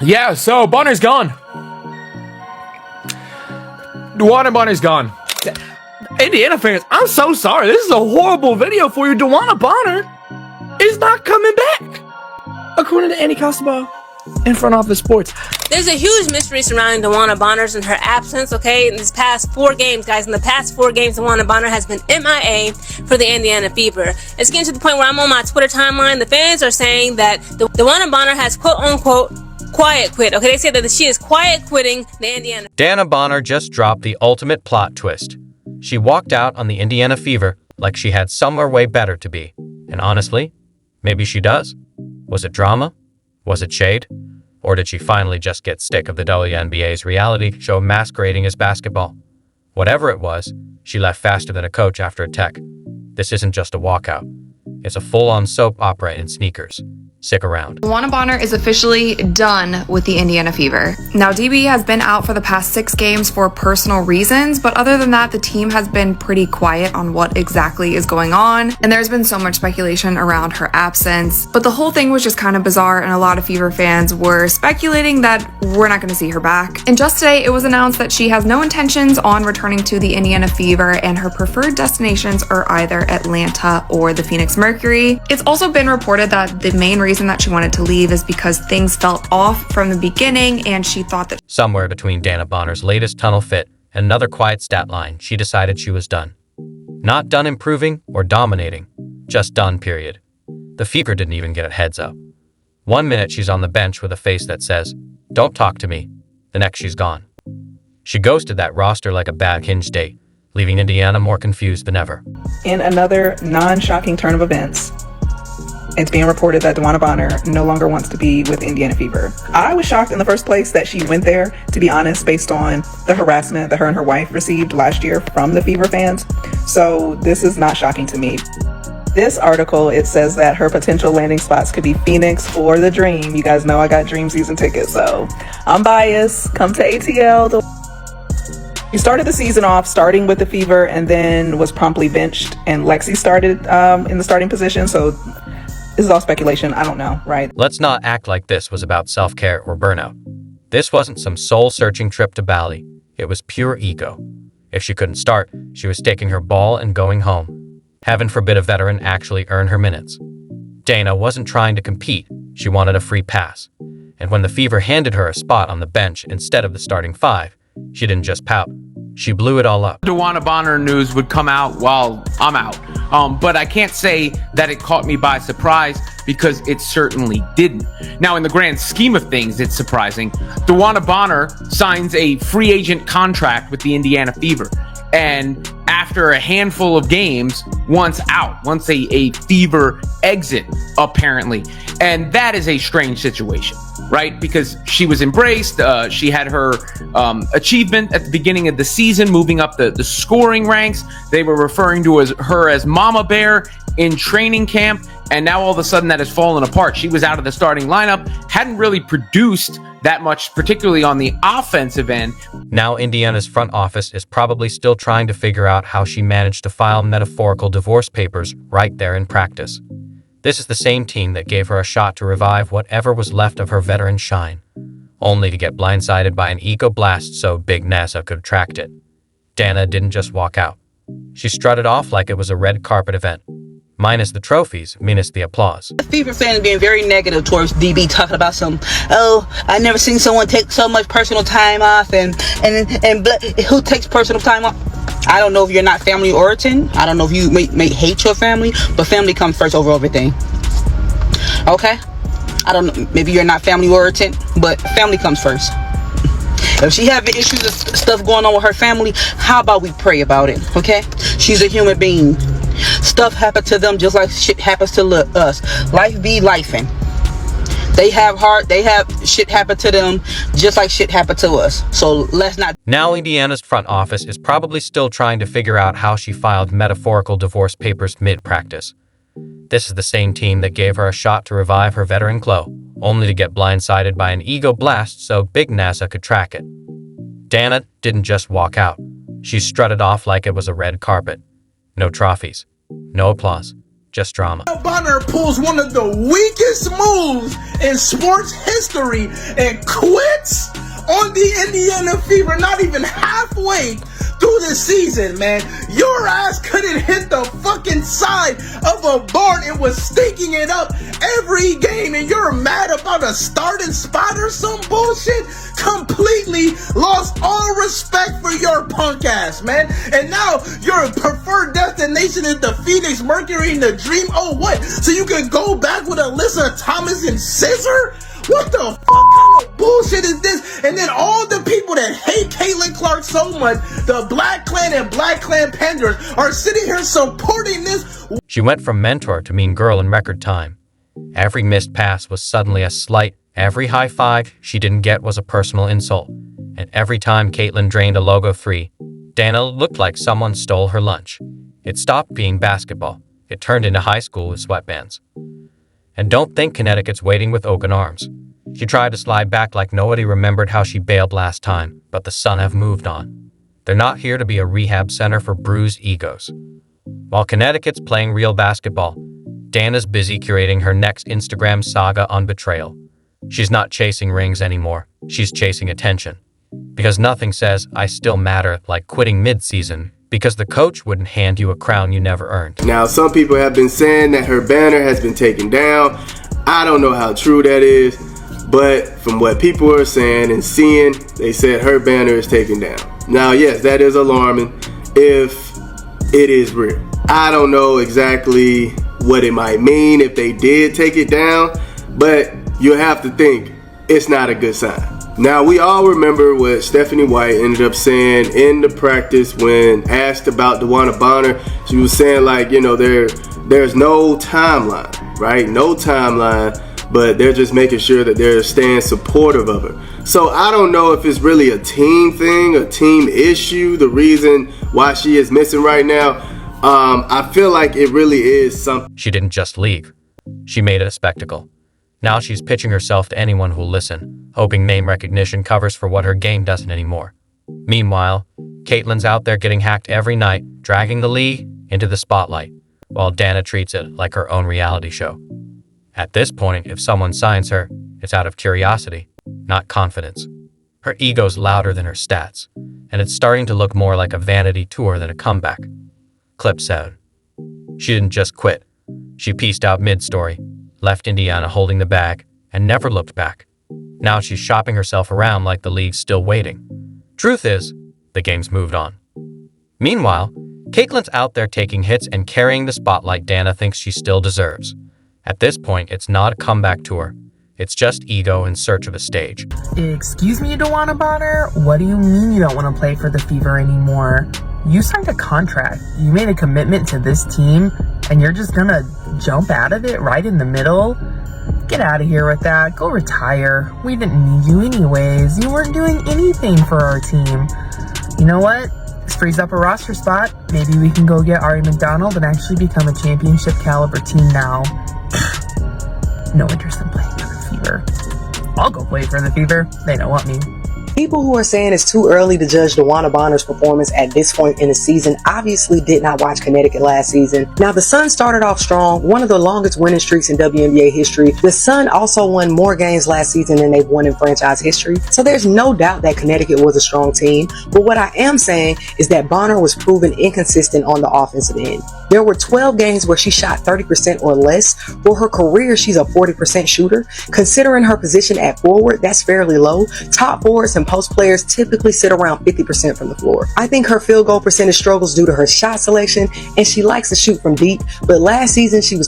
Yeah, so Bonner's gone. DeWanna Bonner's gone. Indiana fans, I'm so sorry. This is a horrible video for you. DeWanna Bonner is not coming back, according to Andy Costabile in Front Office Sports. There's a huge mystery surrounding DeWanna Bonner and her absence, okay? In these past 4 games, guys, in the past 4 games, DeWanna Bonner has been MIA for the Indiana Fever. It's getting to the point where I'm on my Twitter timeline. The fans are saying that DeWanna Bonner has quote-unquote quiet quit. Okay, they say that she is quiet quitting the Indiana. DeWanna Bonner just dropped the ultimate plot twist. She walked out on the Indiana Fever like she had somewhere way better to be. And honestly, maybe she does. Was it drama? Was it shade? Or did she finally just get sick of the WNBA's reality show masquerading as basketball? Whatever it was, she left faster than a coach after a tech. This isn't just a walkout. It's a full-on soap opera in sneakers. Stick around. DeWanna Bonner is officially done with the Indiana Fever. Now, DB has been out for the past 6 games for personal reasons, but other than that, the team has been pretty quiet on what exactly is going on, and there's been so much speculation around her absence. But the whole thing was just kind of bizarre, and a lot of Fever fans were speculating that we're not going to see her back. And just today, it was announced that she has no intentions on returning to the Indiana Fever, and her preferred destinations are either Atlanta or the Phoenix Mercury. It's also been reported that the main reason that she wanted to leave is because things felt off from the beginning, and she thought that somewhere between DeWanna Bonner's latest tunnel fit and another quiet stat line, she decided she was done. Not done improving or dominating, just done, period. The Fever didn't even get a heads up. 1 minute she's on the bench with a face that says, "Don't talk to me." The next she's gone. She ghosted that roster like a bad Hinge date, leaving Indiana more confused than ever. In another non-shocking turn of events, it's being reported that DeWanna Bonner no longer wants to be with Indiana Fever. I was shocked in the first place that she went there, to be honest, based on the harassment that her and her wife received last year from the Fever fans. So this is not shocking to me. This article, it says that her potential landing spots could be Phoenix or the Dream. You guys know I got Dream season tickets, so I'm biased. Come to ATL. He started the season off starting with the Fever and then was promptly benched, and Lexi started in the starting position, so this is all speculation. I don't know, right? Let's not act like this was about self-care or burnout. This wasn't some soul-searching trip to Bali. It was pure ego. If she couldn't start, she was taking her ball and going home. Heaven forbid a veteran actually earn her minutes. Dana wasn't trying to compete. She wanted a free pass. And when the Fever handed her a spot on the bench instead of the starting 5, she didn't just pout. She blew it all up. DeWanna Bonner news would come out while I'm out. But I can't say that it caught me by surprise, because it certainly didn't. Now, in the grand scheme of things, it's surprising. DeWanna Bonner signs a free agent contract with the Indiana Fever. And after a handful of games, once a Fever exit, apparently. And that is a strange situation, right? Because she was embraced. She had her achievement at the beginning of the season, moving up the scoring ranks. They were referring to her as Mama Bear in training camp. And now all of a sudden that has fallen apart. She was out of the starting lineup, hadn't really produced that much, particularly on the offensive end. Now Indiana's front office is probably still trying to figure out how she managed to file metaphorical divorce papers right there in practice. This is the same team that gave her a shot to revive whatever was left of her veteran shine, only to get blindsided by an ego blast so big NASA could track it. Dana didn't just walk out. She strutted off like it was a red carpet event. Minus the trophies, minus the applause. Fever fans being very negative towards DB, talking about I never seen someone take so much personal time off, and who takes personal time off? I don't know if you're not family origin. I don't know if you may hate your family, but family comes first over everything. Okay? I don't know. Maybe you're not family origin, but family comes first. If she having issues and stuff going on with her family, how about we pray about it? Okay? She's a human being. Stuff happens to them just like shit happens to us. Life be lifing. They have shit happen to them just like shit happened to us. So let's not. Now Indiana's front office is probably still trying to figure out how she filed metaphorical divorce papers mid-practice. This is the same team that gave her a shot to revive her veteran glow, only to get blindsided by an ego blast so big NASA could track it. Dana didn't just walk out. She strutted off like it was a red carpet. No trophies, no applause, just drama. Bonner pulls one of the weakest moves in sports history and quits on the Indiana Fever, not even halfway through the season, man. Your ass couldn't hit the fucking side of a barn and was stinking it up every game, and you're mad about a starting spot or some bullshit? Completely lost all respect for your punk ass, man. And now your preferred destination is the Phoenix Mercury and the Dream. Oh, what? So you can go back with Alyssa Thomas and Scissor? What the fuck kind of bullshit is this? And then all the people that hate Caitlin Clark so much, the Black Clan and Black Clan Panders, are sitting here supporting this. She went from mentor to mean girl in record time. Every missed pass was suddenly a slight. Every high five she didn't get was a personal insult. And every time Caitlin drained a logo 3, Dana looked like someone stole her lunch. It stopped being basketball. It turned into high school with sweatbands. And don't think Connecticut's waiting with open arms. She tried to slide back like nobody remembered how she bailed last time, but the Sun have moved on. They're not here to be a rehab center for bruised egos. While Connecticut's playing real basketball, Dana's busy curating her next Instagram saga on betrayal. She's not chasing rings anymore. She's chasing attention. Because nothing says, I still matter, like quitting mid-season, because the coach wouldn't hand you a crown you never earned. Now, some people have been saying that her banner has been taken down. I don't know how true that is, but from what people are saying and seeing, they said her banner is taken down. Now, yes, that is alarming if it is real. I don't know exactly what it might mean if they did take it down, but you have to think it's not a good sign. Now, we all remember what Stephanie White ended up saying in the practice when asked about DeWanna Bonner. She was saying, like, you know, there's no timeline, right? No timeline, but they're just making sure that they're staying supportive of her. So I don't know if it's really a team thing, a team issue, the reason why she is missing right now. I feel like it really is something. She didn't just leave. She made it a spectacle. Now she's pitching herself to anyone who'll listen, hoping name recognition covers for what her game doesn't anymore. Meanwhile, Caitlin's out there getting hacked every night, dragging the league into the spotlight, while Dana treats it like her own reality show. At this point, if someone signs her, it's out of curiosity, not confidence. Her ego's louder than her stats, and it's starting to look more like a vanity tour than a comeback. Clip 7. She didn't just quit. She pieced out mid-story, left Indiana holding the bag, and never looked back. Now she's shopping herself around like the league's still waiting. Truth is, the game's moved on. Meanwhile, Caitlin's out there taking hits and carrying the spotlight Dana thinks she still deserves. At this point, it's not a comeback tour. It's just ego in search of a stage. Excuse me, DeWanna Bonner? What do you mean you don't want to play for the Fever anymore? You signed a contract. You made a commitment to this team, and you're just gonna jump out of it right in the middle? Get out of here with that. Go retire. We didn't need you anyways. You weren't doing anything for our team. You know what? This frees up a roster spot. Maybe we can go get Ari McDonald and actually become a championship caliber team now. No interest in playing for the Fever. I'll go play for the Fever. They don't want me. People who are saying it's too early to judge DeWanna Bonner's performance at this point in the season obviously did not watch Connecticut last season. Now, the Sun started off strong, one of the longest winning streaks in WNBA history. The Sun also won more games last season than they've won in franchise history. So there's no doubt that Connecticut was a strong team. But what I am saying is that Bonner was proven inconsistent on the offensive end. There were 12 games where she shot 30% or less. For her career, she's a 40% shooter. Considering her position at forward, that's fairly low. Top forwards and post players typically sit around 50% from the floor. I think her field goal percentage struggles due to her shot selection, and she likes to shoot from deep, but last season she was